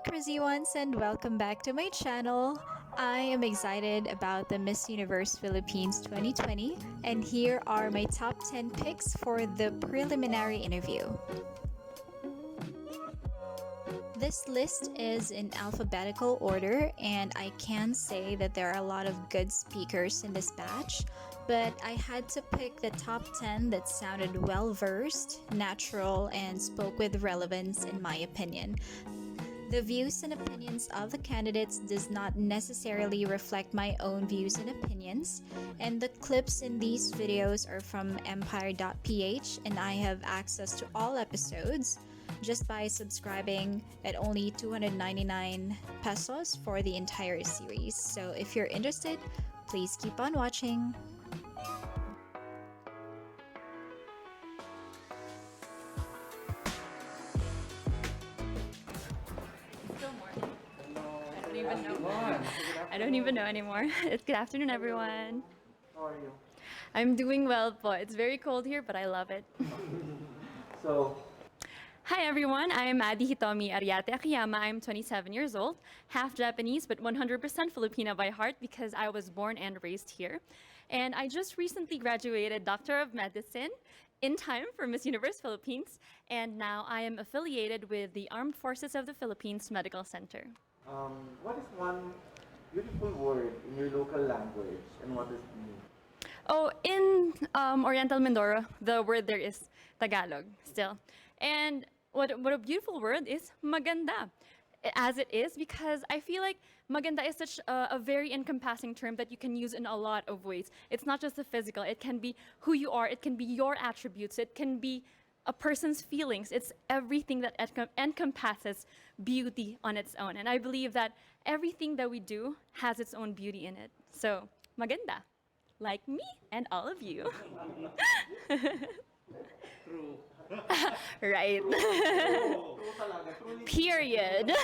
Krizzyones, and welcome back to my channel. I am excited about the Miss Universe Philippines 2020, and here are my top 10 picks for the preliminary interview. This list is in alphabetical order, and I can say that there are a lot of good speakers in this batch, but I had to pick the top 10 that sounded well versed, natural, and spoke with relevance in my opinion. The views and opinions of the candidates does not necessarily reflect my own views and opinions, and the clips in these videos are from empire.ph, and I have access to all episodes just by subscribing at only 299 pesos for the entire series. So if you're interested, please keep on watching. I don't even know anymore. It's good afternoon, everyone. How are you? I'm doing well, but it's very cold here, but I love it. So, Hi, everyone. I'm Adi Hitomi Ariate Akiyama. I'm 27 years old, half Japanese, but 100% Filipina by heart because I was born and raised here. And I just recently graduated Doctor of Medicine in time for Miss Universe Philippines, and now I am affiliated with the Armed Forces of the Philippines Medical Center. what is one beautiful word in your local language and what does it mean? Oh, in Oriental Mindoro, the word there is Tagalog still. And what a beautiful word is maganda, as it is, because I feel like maganda is such a very encompassing term that you can use in a lot of ways. It's not just the physical, it can be who you are, it can be your attributes, it can be a person's feelings. It's everything that encompasses beauty on its own. And I believe that everything that we do has its own beauty in it. So, maganda, like me and all of you. True. Right. True talaga. Truly. Period.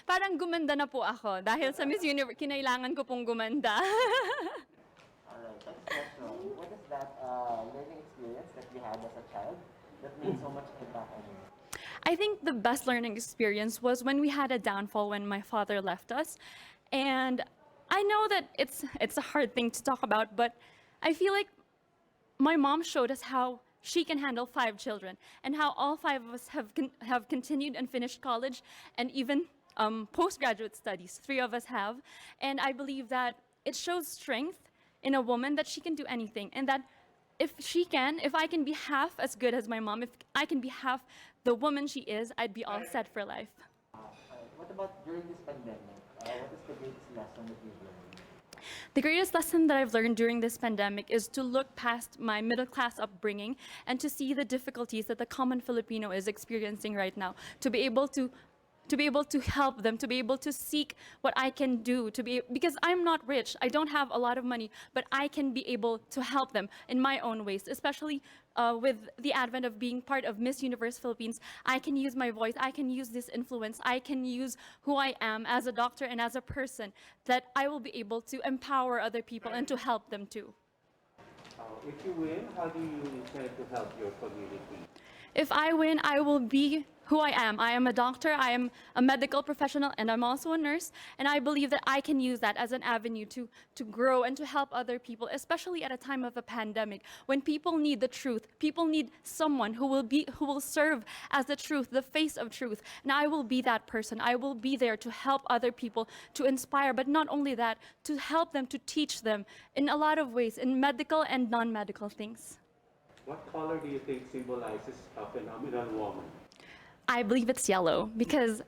Parang gumanda na po ako dahil sa Miss Universe, kinailangan ko pong gumanda. Alright, next question. What is that learning experience that you had as a child that made so much impact on you? I think the best learning experience was when we had a downfall when my father left us. And I know that it's a hard thing to talk about, but I feel like my mom showed us how she can handle 5 children and how all 5 of us have continued and finished college and even postgraduate studies. 3 of us have. And I believe that it shows strength in a woman that she can do anything, and that if I can be half as good as my mom, if I can be half the woman she is, I'd be all set for life. What about during this pandemic? What is the greatest lesson that you've learned? The greatest lesson that I've learned during this pandemic is to look past my middle class upbringing and to see the difficulties that the common Filipino is experiencing right now, to be able to help them, to be able to seek what I can do, because I'm not rich, I don't have a lot of money, but I can be able to help them in my own ways, especially with the advent of being part of Miss Universe Philippines. I can use my voice, I can use this influence, I can use who I am as a doctor and as a person, that I will be able to empower other people and to help them too. If you win, how do you intend to help your community? If I win, I will be who I am. I am a doctor, I am a medical professional, and I'm also a nurse. And I believe that I can use that as an avenue to grow and to help other people, especially at a time of a pandemic, when people need the truth. People need someone who will serve as the truth, the face of truth. And I will be that person. I will be there to help other people, to inspire, but not only that, to help them, to teach them in a lot of ways, in medical and non-medical things. What color do you think symbolizes a phenomenal woman? I believe it's yellow because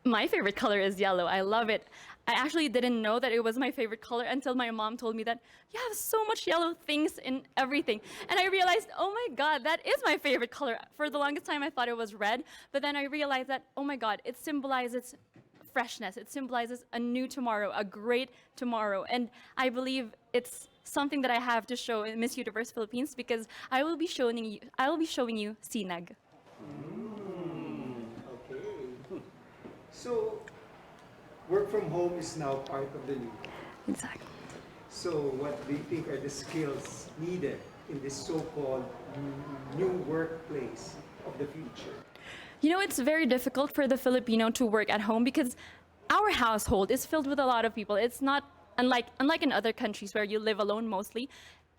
my favorite color is yellow. I love it. I actually didn't know that it was my favorite color until my mom told me that you have so much yellow things in everything. And I realized, oh my God, that is my favorite color. For the longest time, I thought it was red, but then I realized that, oh my God, it symbolizes freshness. It symbolizes a new tomorrow, a great tomorrow. And I believe it's something that I have to show in Miss Universe Philippines because I will be showing you sinag. Okay. So, work from home is now part of the new. Exactly. So, what do you think are the skills needed in this so-called new workplace of the future? You know, it's very difficult for the Filipino to work at home because our household is filled with a lot of people. It's not unlike in other countries where you live alone mostly.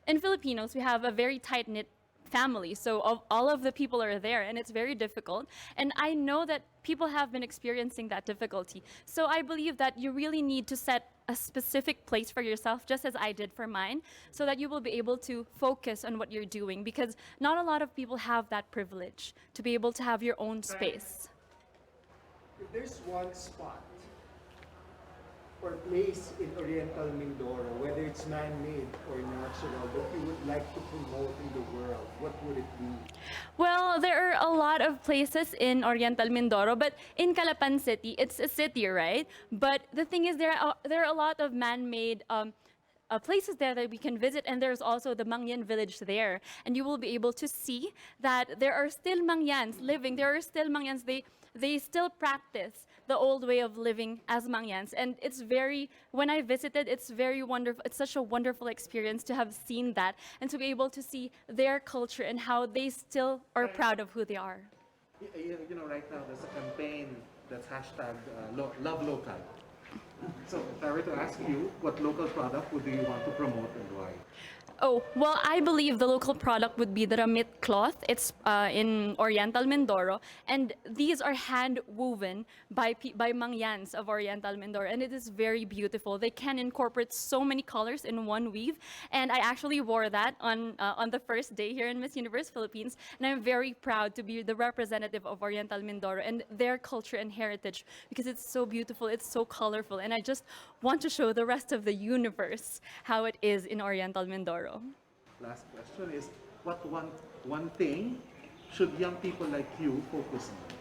In Filipinos, we have a very tight-knit family. So all of the people are there and it's very difficult. And I know that people have been experiencing that difficulty. So I believe that you really need to set a specific place for yourself, just as I did for mine, so that you will be able to focus on what you're doing because not a lot of people have that privilege to be able to have your own space. If there's one spot or place in Oriental Mindoro, whether it's man-made or natural, that you would like to promote in the world, what would it be? Well, there are a lot of places in Oriental Mindoro, but in Calapan City, it's a city, right? But the thing is, there are a lot of man-made places there that we can visit, and there's also the Mangyan village there, and you will be able to see that there are still Mangyans living. There are still Mangyans. They still practice the old way of living as Mangyans, and it's very. When I visited, it's very wonderful. It's such a wonderful experience to have seen that and to be able to see their culture and how they still are proud of who they are. You know, right now there's a campaign that's hashtag love local. So if I were to ask you, what local product would you want to promote and why? Oh, well, I believe the local product would be the Ramit cloth. It's in Oriental Mindoro, and these are hand woven by Mangyans of Oriental Mindoro, and it is very beautiful. They can incorporate so many colors in one weave, and I actually wore that on the first day here in Miss Universe Philippines, and I'm very proud to be the representative of Oriental Mindoro and their culture and heritage because it's so beautiful, it's so colorful, and I just want to show the rest of the universe how it is in Oriental Mindoro. Last question is, what one thing should young people like you focus on?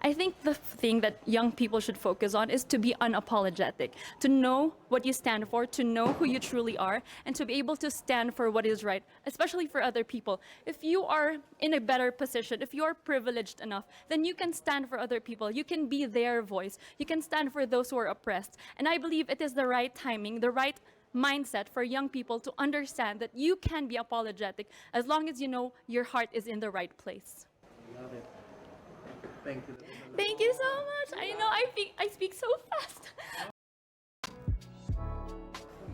I think the thing that young people should focus on is to be unapologetic, to know what you stand for, to know who you truly are, and to be able to stand for what is right, especially for other people. If you are in a better position, if you are privileged enough, then you can stand for other people. You can be their voice. You can stand for those who are oppressed. And I believe it is the right timing, the right mindset for young people to understand that you can be apologetic as long as you know your heart is in the right place. Love it. Thank you. Thank you so much. I know I speak so fast.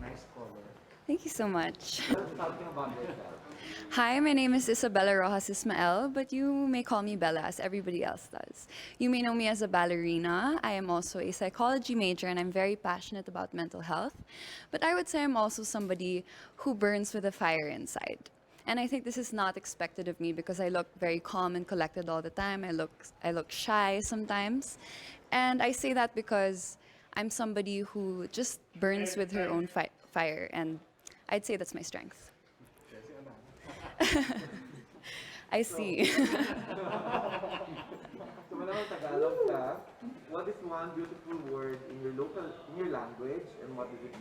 Nice color. Thank you so much. Talking about yourself. Hi, my name is Isabella Rojas Ismael, but you may call me Bella as everybody else does. You may know me as a ballerina. I am also a psychology major and I'm very passionate about mental health. But I would say I'm also somebody who burns with a fire inside. And I think this is not expected of me because I look very calm and collected all the time. I look shy sometimes. And I say that because I'm somebody who just burns with her own fire, and I'd say that's my strength. I see. So whenever Tagalog ka, what is one beautiful word in your language, and what does it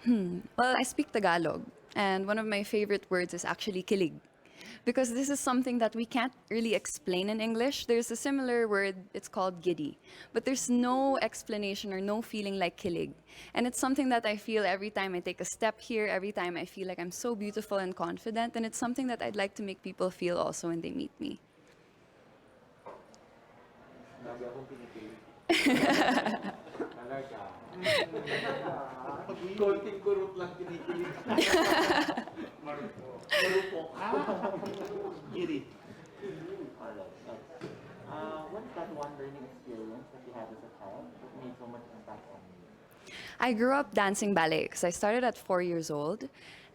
mean? Well, I speak Tagalog, and one of my favorite words is actually kilig. Because this is something that we can't really explain in English. There's a similar word, it's called giddy. But there's no explanation or no feeling like kilig. And it's something that I feel every time I take a step here, every time I feel like I'm so beautiful and confident. And it's something that I'd like to make people feel also when they meet me. Lagi akong pinipilit. Talaga. Konting kurot lang kinikilig. Marupok. Giri. Alright, next. What's that one learning experience that you had as a child that made so much impact on you? I grew up dancing ballet because I started at 4 years old.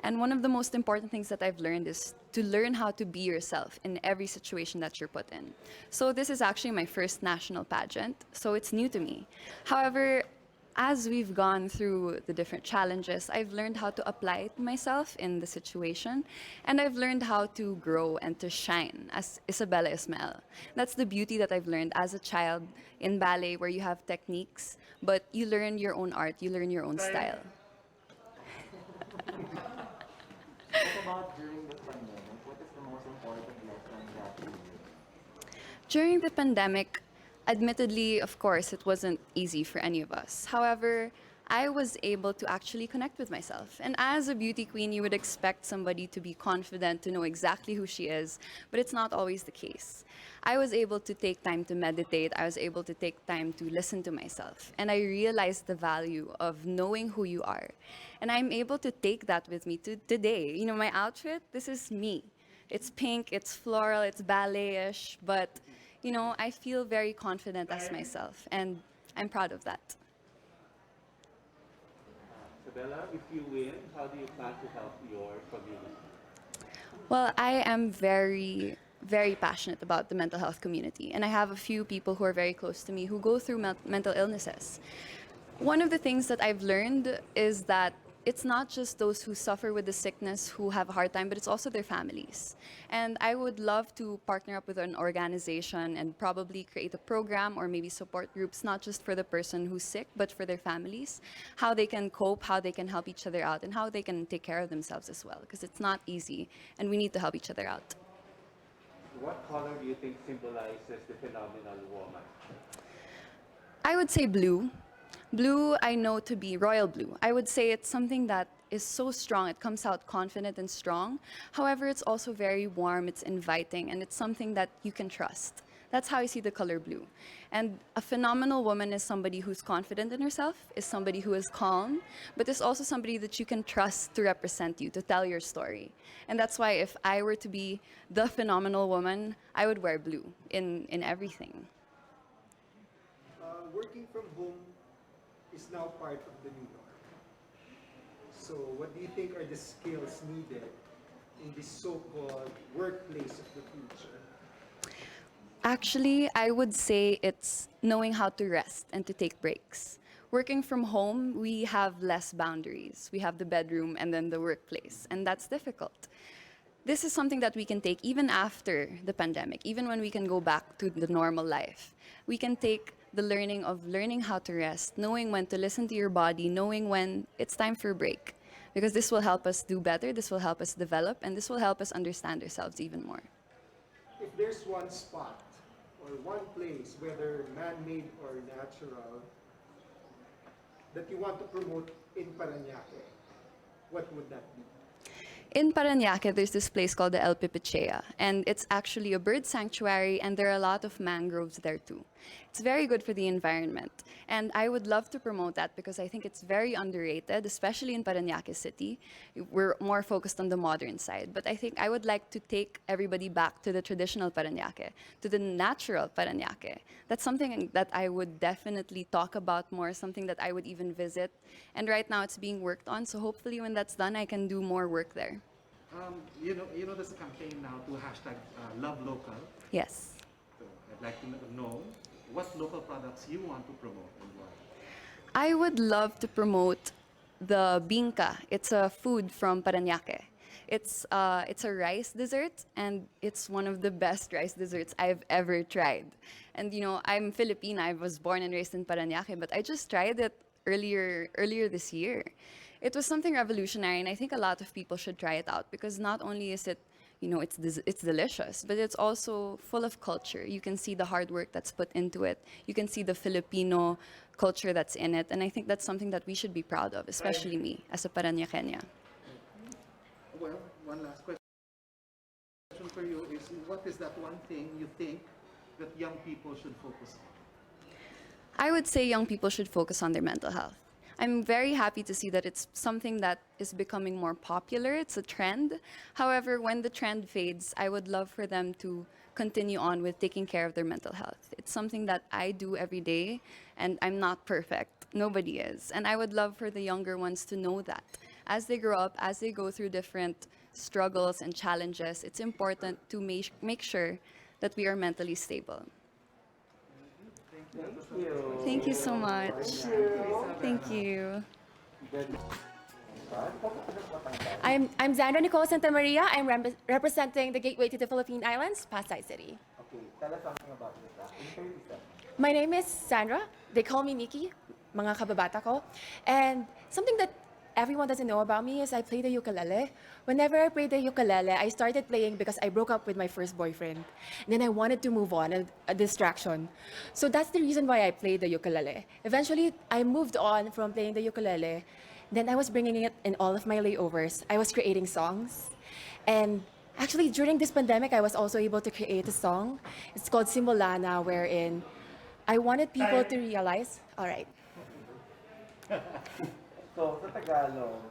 And one of the most important things that I've learned is to learn how to be yourself in every situation that you're put in. So this is actually my first national pageant, so it's new to me. However, as we've gone through the different challenges, I've learned how to apply it myself in the situation, and I've learned how to grow and to shine as Isabella Ismael. That's the beauty that I've learned as a child in ballet, where you have techniques, but you learn your own art, you learn your own style. What about during the pandemic? What is the most important lesson that you learned? During the pandemic, admittedly, of course, it wasn't easy for any of us. However, I was able to actually connect with myself. And as a beauty queen, you would expect somebody to be confident, to know exactly who she is, but it's not always the case. I was able to take time to meditate. I was able to take time to listen to myself. And I realized the value of knowing who you are. And I'm able to take that with me to today. You know, my outfit, this is me. It's pink, it's floral, it's ballet-ish, but you know, I feel very confident as myself, and I'm proud of that. Isabella, if you win, how do you plan to help your community? Well, I am very, very passionate about the mental health community, and I have a few people who are very close to me who go through mental illnesses. One of the things that I've learned is that it's not just those who suffer with the sickness who have a hard time, but it's also their families. And I would love to partner up with an organization and probably create a program or maybe support groups, not just for the person who's sick, but for their families, how they can cope, how they can help each other out, and how they can take care of themselves as well, because it's not easy, and we need to help each other out. What color do you think symbolizes the phenomenal woman? I would say blue. Blue, I know to be royal blue. I would say it's something that is so strong. It comes out confident and strong. However, it's also very warm, it's inviting, and it's something that you can trust. That's how I see the color blue. And a phenomenal woman is somebody who's confident in herself, is somebody who is calm, but is also somebody that you can trust to represent you, to tell your story. And that's why if I were to be the phenomenal woman, I would wear blue in everything. Working from home is now part of the new norm. So what do you think are the skills needed in this so-called workplace of the future? Actually, I would say it's knowing how to rest and to take breaks. Working from home, we have less boundaries. We have the bedroom and then the workplace, and that's difficult. This is something that we can take even after the pandemic, even when we can go back to the normal life. We can take the learning how to rest, knowing when to listen to your body, knowing when it's time for a break. Because this will help us do better, this will help us develop, and this will help us understand ourselves even more. If there's one spot or one place, whether man-made or natural, that you want to promote in Paranaque, what would that be? In Paranaque, there's this place called the El Pipicea, and it's actually a bird sanctuary, and there are a lot of mangroves there too. It's very good for the environment, and I would love to promote that because I think it's very underrated, especially in Paranaque City. We're more focused on the modern side, but I think I would like to take everybody back to the traditional Paranaque, to the natural Paranaque. That's something that I would definitely talk about more, something that I would even visit, and right now it's being worked on, so hopefully when that's done, I can do more work there. You know, there's a campaign now to hashtag love local. Yes. So I'd like to know what local products you want to promote and why. I would love to promote the binka. It's a food from Paranaque. It's a rice dessert, and it's one of the best rice desserts I've ever tried. And you know, I'm Filipina. I was born and raised in Paranaque, but I just tried it earlier this year. It was something revolutionary, and I think a lot of people should try it out because not only is it, you know, it's delicious, but it's also full of culture. You can see the hard work that's put into it. You can see the Filipino culture that's in it, and I think that's something that we should be proud of, especially me as a Paranaqueña. Well, one last question for you is, what is that one thing you think that young people should focus on? I would say young people should focus on their mental health. I'm very happy to see that it's something that is becoming more popular. It's a trend. However, when the trend fades, I would love for them to continue on with taking care of their mental health. It's something that I do every day, and I'm not perfect. Nobody is. And I would love for the younger ones to know that. As they grow up, as they go through different struggles and challenges, it's important to make sure that we are mentally stable. Thank you. Thank you so much. Thank you. I'm Zandra Nicole Santa Maria. I'm representing the gateway to the Philippine Islands, Pasay City. Okay, tell us something about yourself. Introduce yourself. My name is Sandra. They call me Miki, mga kababata ko. And something that everyone doesn't know about me is I play the ukulele. Whenever I play the ukulele, I started playing because I broke up with my first boyfriend. And then I wanted to move on, a distraction. So that's the reason why I played the ukulele. Eventually, I moved on from playing the ukulele. Then I was bringing it in all of my layovers. I was creating songs. And actually, during this pandemic, I was also able to create a song. It's called Simbolana, wherein I wanted people to realize, all right, So, sa Tagalog,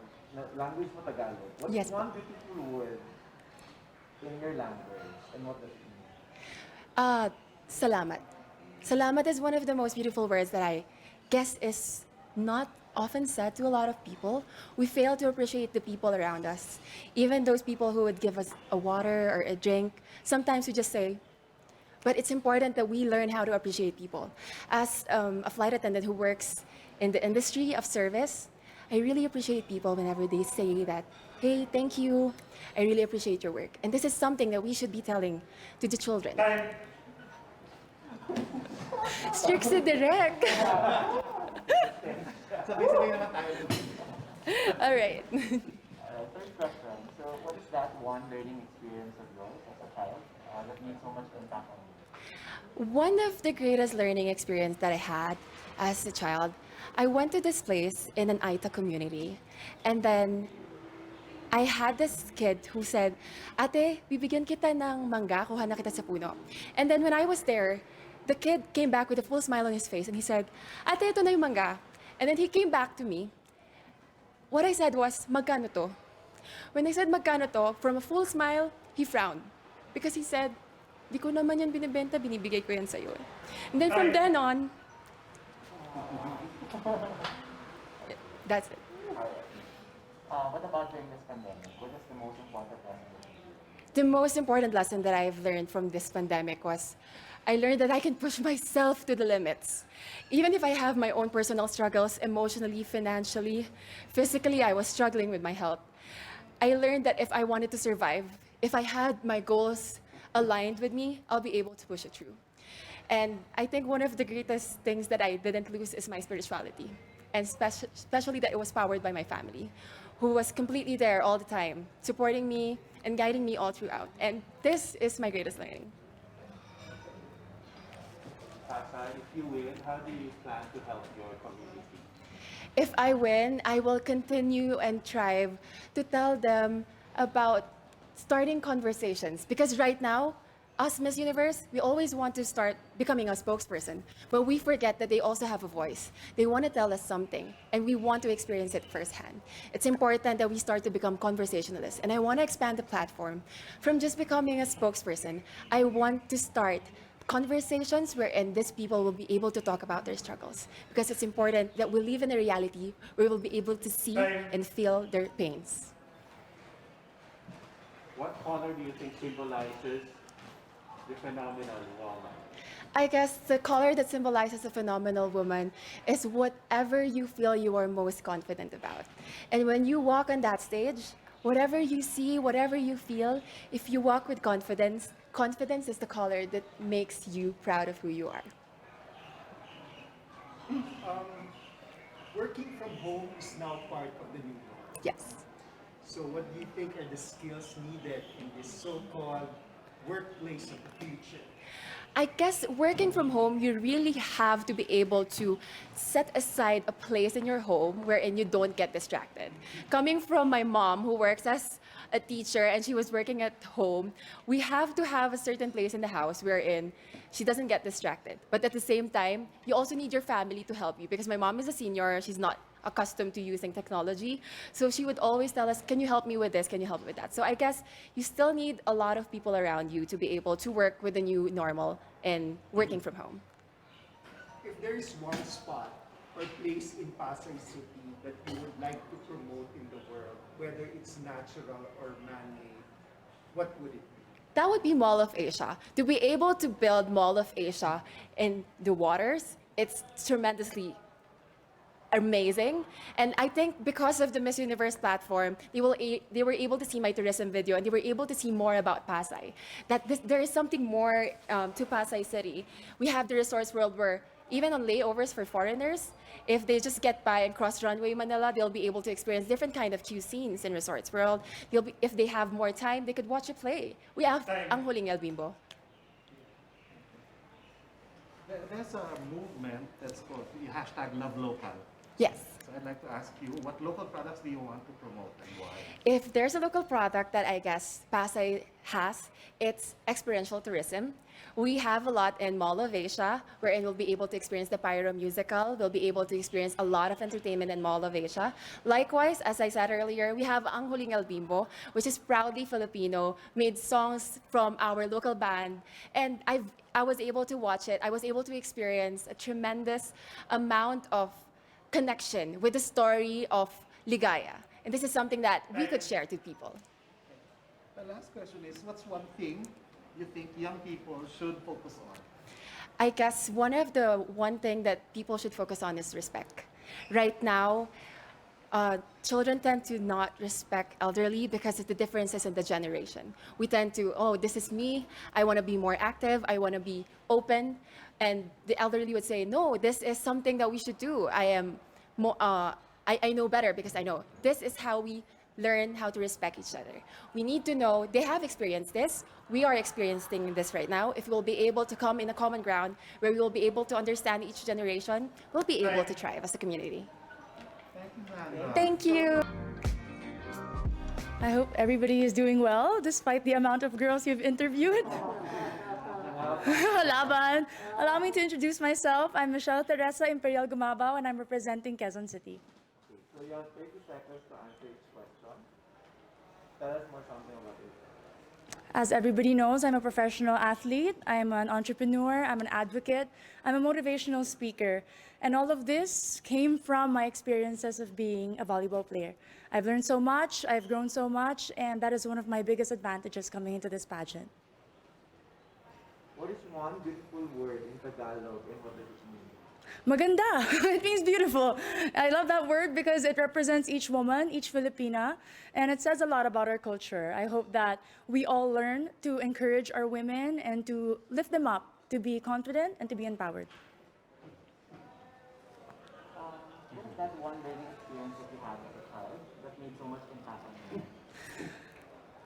language mo Tagalog, what's Yes. one beautiful word in your language and what does it mean? Salamat. Salamat is one of the most beautiful words that I guess is not often said to a lot of people. We fail to appreciate the people around us. Even those people who would give us a water or a drink, sometimes we just say, but it's important that we learn how to appreciate people. As a flight attendant who works in the industry of service, I really appreciate people whenever they say that, hey, thank you, I really appreciate your work. And this is something that we should be telling to the children. Strict si Direk. Sabay-sabay naman tayo. All right. Third question. So, what is that one learning experience of yours as a child that made so much impact on you? One of the greatest learning experience that I had as a child, I went to this place in an Aita community. And then I had this kid who said, Ate, bibigyan kita ng mangga, kuha na kita sa puno. And then when I was there, the kid came back with a full smile on his face and he said, Ate, ito na yung mangga. And then he came back to me. What I said was, magkano to? When I said magkano to, from a full smile, he frowned. Because he said, di ko naman yan binibenta, binibigay ko yan sa'yo. And then from then on, that's it. What about during this pandemic? What is the most important lesson? The most important lesson that I've learned from this pandemic was I learned that I can push myself to the limits. Even if I have my own personal struggles, emotionally, financially, physically, I was struggling with my health. I learned that if I wanted to survive, if I had my goals aligned with me, I'll be able to push it through. And I think one of the greatest things that I didn't lose is my spirituality. And especially that it was powered by my family, who was completely there all the time, supporting me and guiding me all throughout. And this is my greatest learning. Pasay, if you win, how do you plan to help your community? If I win, I will continue and strive to tell them about starting conversations. Because right now, us Miss Universe, we always want to start becoming a spokesperson, but we forget that they also have a voice. They want to tell us something, and we want to experience it firsthand. It's important that we start to become conversationalists, and I want to expand the platform from just becoming a spokesperson. I want to start conversations wherein these people will be able to talk about their struggles, because it's important that we live in a reality where we'll be able to see and feel their pains. What color do you think symbolizes the phenomenal woman? I guess the color that symbolizes a phenomenal woman is whatever you feel you are most confident about. And when you walk on that stage, whatever you see, whatever you feel, if you walk with confidence, confidence is the color that makes you proud of who you are. Working from home is now part of the new norm. Yes. So what do you think are the skills needed in this so-called workplace of the future? I guess working from home, you really have to be able to set aside a place in your home wherein you don't get distracted. Coming from my mom, who works as a teacher and she was working at home, we have to have a certain place in the house wherein she doesn't get distracted. But at the same time, you also need your family to help you, because my mom is a senior, she's not accustomed to using technology. So she would always tell us, can you help me with this? Can you help me with that? So I guess you still need a lot of people around you to be able to work with the new normal and working from home. If there is one spot or place in Pasay City that you would like to promote in the world, whether it's natural or man-made, what would it be? That would be Mall of Asia. To be able to build Mall of Asia in the waters, it's tremendously amazing. And I think because of the Miss Universe platform, they were able to see my tourism video and they were able to see more about Pasay. That there is something more to Pasay City. We have the Resorts World where even on layovers for foreigners, if they just get by and cross runway Manila, they'll be able to experience different kind of cuisines in Resorts World. If they have more time, they could watch a play. We have Ang Huling El Bimbo. There's a movement that's called the hashtag Love Local. Yes. So I'd like to ask you, what local products do you want to promote and why? If there's a local product that I guess Pasay has, it's experiential tourism. We have a lot in Mall of Asia, wherein we'll be able to experience the Pyro musical. We'll be able to experience a lot of entertainment in Mall of Asia. Likewise, as I said earlier, we have Ang Huling El Bimbo, which is proudly Filipino, made songs from our local band. And I was able to watch it. I was able to experience a tremendous amount of connection with the story of Ligaya. And this is something that we could share to people. The last question is, what's one thing you think young people should focus on? I guess one thing that people should focus on is respect. Right now, children tend to not respect elderly because of the differences in the generation. We tend to, oh, this is me, I want to be more active, I want to be open. And the elderly would say, no, this is something that we should do. I know better because I know. This is how we learn how to respect each other. We need to know they have experienced this. We are experiencing this right now. If we'll be able to come in a common ground where we will be able to understand each generation, we'll be able to thrive as a community. Thank you. I hope everybody is doing well despite the amount of girls you've interviewed. Laban. Allow me to introduce myself. I'm Michelle Teresa Imperial Gumabao and I'm representing Quezon City. So you have 30 seconds to answer each question. Tell us more something about it. As everybody knows, I'm a professional athlete, I'm an entrepreneur, I'm an advocate, I'm a motivational speaker. And all of this came from my experiences of being a volleyball player. I've learned so much, I've grown so much, and that is one of my biggest advantages coming into this pageant. What is one beautiful word in Tagalog and what does it mean? Maganda. It means beautiful. I love that word because it represents each woman, each Filipina, and it says a lot about our culture. I hope that we all learn to encourage our women and to lift them up, to be confident and to be empowered. What is that one learning experience that you had as a child that made so much impact on you?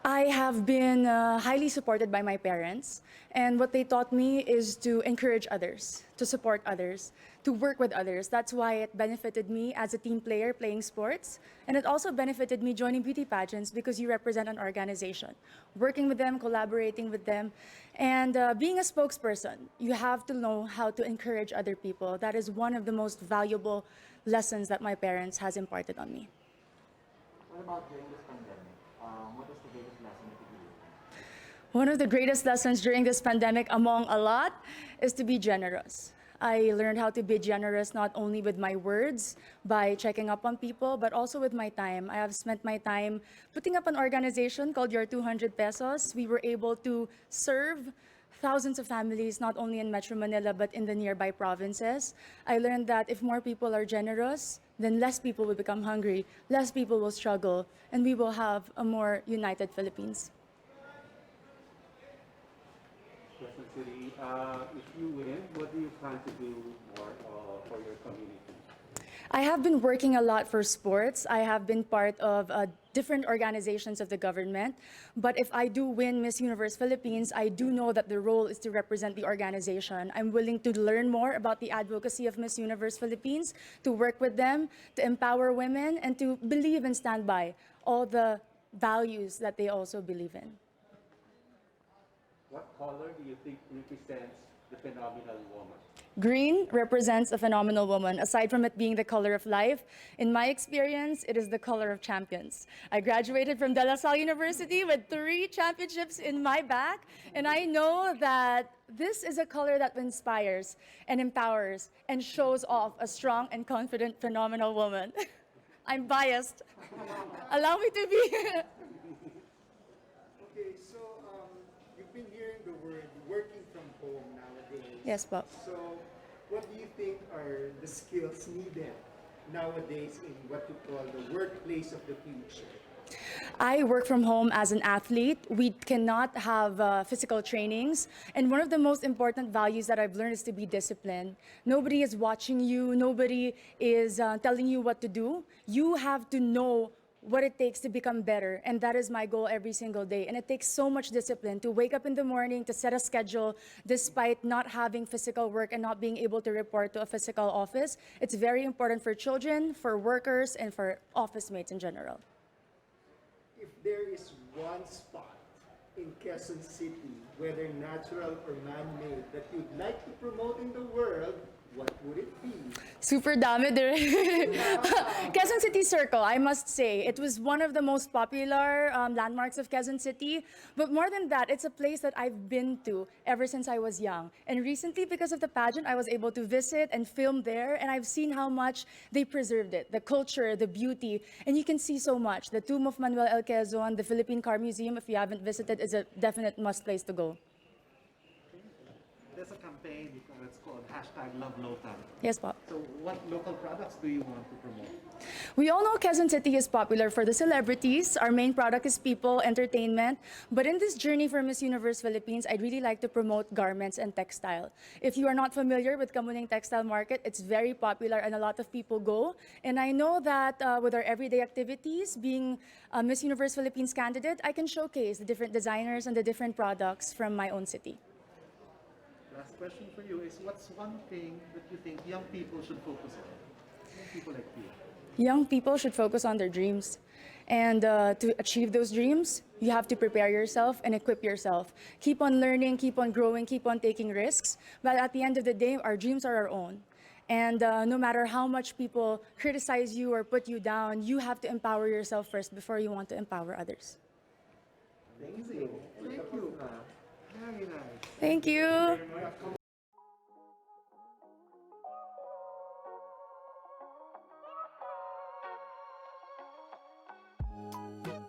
I have been highly supported by my parents, and what they taught me is to encourage others, to support others, to work with others. That's why it benefited me as a team player playing sports, and it also benefited me joining beauty pageants because you represent an organization. Working with them, collaborating with them, and being a spokesperson, you have to know how to encourage other people. That is one of the most valuable lessons that my parents has imparted on me. What about during this pandemic? What is the greatest lesson that you learned? One of the greatest lessons during this pandemic, among a lot, is to be generous. I learned how to be generous not only with my words, by checking up on people, but also with my time. I have spent my time putting up an organization called Your 200 Pesos. We were able to serve thousands of families, not only in Metro Manila, but in the nearby provinces. I learned that if more people are generous, then less people will become hungry, less people will struggle, and we will have a more united Philippines. Quezon City, if you win, what do you plan to do more for your community? I have been working a lot for sports. I have been part of different organizations of the government. But if I do win Miss Universe Philippines, I do know that the role is to represent the organization. I'm willing to learn more about the advocacy of Miss Universe Philippines, to work with them, to empower women, and to believe and stand by all the values that they also believe in. What color do you think represents the phenomenal woman? Green represents a phenomenal woman. Aside from it being the color of life, in my experience, it is the color of champions. I graduated from De La Salle University with 3 championships in my back, and I know that this is a color that inspires and empowers and shows off a strong and confident, phenomenal woman. I'm biased. Allow me to be. Okay, so you've been hearing the word working from home nowadays. Yes, Bob. So what do you think are the skills needed nowadays in what you call the workplace of the future? I work from home as an athlete. We cannot have physical trainings. And one of the most important values that I've learned is to be disciplined. Nobody is watching you. Nobody is telling you what to do. You have to know what it takes to become better. And that is my goal every single day. And it takes so much discipline to wake up in the morning, to set a schedule, despite not having physical work and not being able to report to a physical office. It's very important for children, for workers, and for office mates in general. If there is one spot in Quezon City, whether natural or man-made, that you'd like to promote in the world, what would it be? Super dami dire. Quezon City Circle, I must say. It was one of the most popular landmarks of Quezon City. But more than that, it's a place that I've been to ever since I was young. And recently, because of the pageant, I was able to visit and film there. And I've seen how much they preserved it, the culture, the beauty. And you can see so much. The tomb of Manuel L. Quezon, the Philippine Car Museum, if you haven't visited, is a definite must place to go. There's a campaign, it's called #LoveLocal. Yes, Pop. So what local products do you want to promote? We all know Quezon City is popular for the celebrities. Our main product is people, entertainment. But in this journey for Miss Universe Philippines, I'd really like to promote garments and textile. If you are not familiar with Kamuning Textile Market, it's very popular and a lot of people go. And I know that with our everyday activities, being a Miss Universe Philippines candidate, I can showcase the different designers and the different products from my own city. Last question for you is, what's one thing that you think young people should focus on? Young people like you. Young people should focus on their dreams. And to achieve those dreams, you have to prepare yourself and equip yourself. Keep on learning, keep on growing, keep on taking risks. But at the end of the day, our dreams are our own. And no matter how much people criticize you or put you down, you have to empower yourself first before you want to empower others. Amazing. Thank you. Very nice. Thank you.